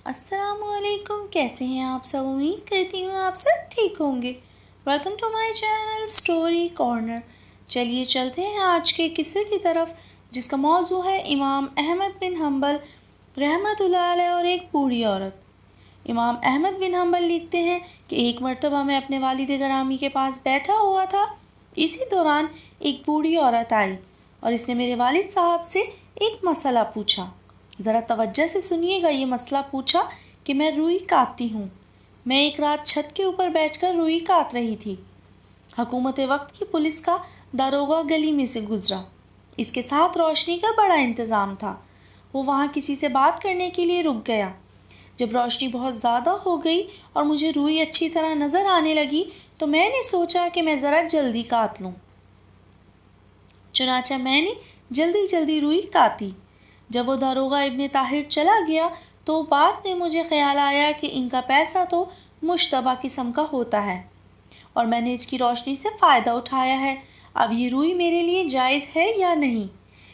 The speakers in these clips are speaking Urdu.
السلام علیکم، کیسے ہیں آپ سب؟ امید کرتی ہوں آپ سب ٹھیک ہوں گے۔ Welcome to my channel story corner. چلیے چلتے ہیں آج کے قصے کی طرف، جس کا موضوع ہے امام احمد بن حنبل رحمۃ اللہ علیہ اور ایک بوڑھی عورت۔ امام احمد بن حنبل لکھتے ہیں کہ ایک مرتبہ میں اپنے والد گرامی کے پاس بیٹھا ہوا تھا۔ اسی دوران ایک بوڑھی عورت آئی اور اس نے میرے والد صاحب سے ایک مسئلہ پوچھا۔ ذرا توجہ سے سنیے گا، یہ مسئلہ پوچھا کہ میں روئی کاٹتی ہوں۔ میں ایک رات چھت کے اوپر بیٹھ کر روئی کاٹ رہی تھی۔ حکومت وقت کی پولیس کا داروغہ گلی میں سے گزرا۔ اس کے ساتھ روشنی کا بڑا انتظام تھا۔ وہ وہاں کسی سے بات کرنے کے لیے رک گیا۔ جب روشنی بہت زیادہ ہو گئی اور مجھے روئی اچھی طرح نظر آنے لگی تو میں نے سوچا کہ میں ذرا جلدی کاٹ لوں۔ چنانچہ میں نے جلدی روئی کاٹی۔ جب وہ داروغہ ابن طاہر چلا گیا تو بعد میں مجھے خیال آیا کہ ان کا پیسہ تو مشتبہ قسم کا ہوتا ہے اور میں نے اس کی روشنی سے فائدہ اٹھایا ہے۔ اب یہ روئی میرے لیے جائز ہے یا نہیں؟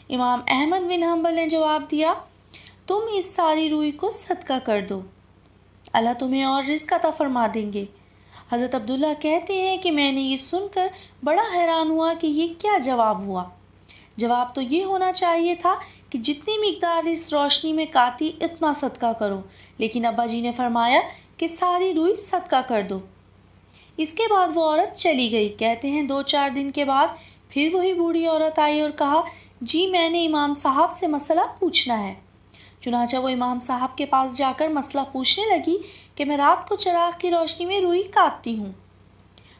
امام احمد بن حنبل نے جواب دیا، تم اس ساری روئی کو صدقہ کر دو، اللہ تمہیں اور رزق عطا فرما دیں گے۔ حضرت عبداللہ کہتے ہیں کہ میں نے یہ سن کر بڑا حیران ہوا کہ یہ کیا جواب ہوا۔ جواب تو یہ ہونا چاہیے تھا کہ جتنی مقدار اس روشنی میں کاٹی اتنا صدقہ کرو، لیکن ابا جی نے فرمایا کہ ساری روئی صدقہ کر دو۔ اس کے بعد وہ عورت چلی گئی۔ کہتے ہیں 2-4 دن کے بعد پھر وہی بوڑھی عورت آئی اور کہا، جی میں نے امام صاحب سے مسئلہ پوچھنا ہے۔ چنانچہ وہ امام صاحب کے پاس جا کر مسئلہ پوچھنے لگی کہ میں رات کو چراغ کی روشنی میں روئی کاٹتی ہوں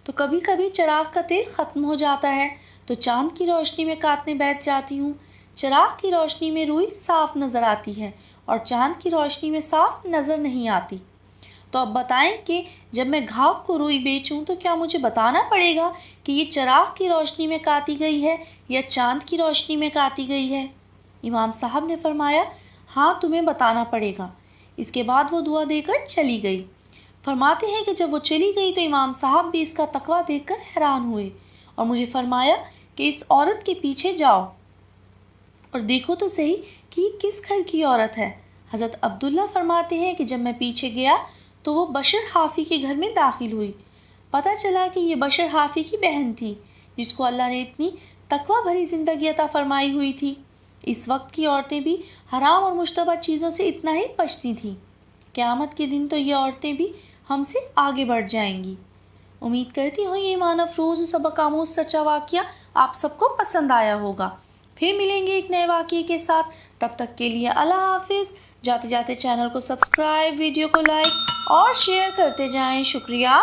تو کبھی کبھی چراغ کا تیل ختم ہو جاتا ہے تو چاند کی روشنی میں کاٹنے بیٹھ جاتی ہوں۔ چراغ کی روشنی میں روئی صاف نظر آتی ہے اور چاند کی روشنی میں صاف نظر نہیں آتی۔ تو اب بتائیں کہ جب میں گھاگ کو روئی بیچوں تو کیا مجھے بتانا پڑے گا کہ یہ چراغ کی روشنی میں کاٹی گئی ہے یا چاند کی روشنی میں کاٹی گئی ہے؟ امام صاحب نے فرمایا، ہاں تمہیں بتانا پڑے گا۔ اس کے بعد وہ دعا دے کر چلی گئی۔ فرماتے ہیں کہ جب وہ چلی گئی تو امام صاحب بھی اس کا تقویٰ دیکھ کر حیران ہوئے اور مجھے فرمایا کہ اس عورت کے پیچھے جاؤ اور دیکھو تو صحیح کہ یہ کس گھر کی عورت ہے۔ حضرت عبداللہ فرماتے ہیں کہ جب میں پیچھے گیا تو وہ بشر حافی کے گھر میں داخل ہوئی۔ پتہ چلا کہ یہ بشر حافی کی بہن تھی جس کو اللہ نے اتنی تقویٰ بھری زندگی عطا فرمائی ہوئی تھی۔ اس وقت کی عورتیں بھی حرام اور مشتبہ چیزوں سے اتنا ہی بچتی تھیں۔ قیامت کے دن تو یہ عورتیں بھی ہم سے آگے بڑھ جائیں گی۔ امید کرتی ہوں یہ ایمان افروز و سبق آموز سچا واقعہ آپ سب کو پسند آیا ہوگا۔ پھر ملیں گے ایک نئے واقعے کے ساتھ، تب تک کے لیے اللہ حافظ۔ جاتے جاتے چینل کو سبسکرائب، ویڈیو کو لائک اور شیئر کرتے جائیں۔ شکریہ۔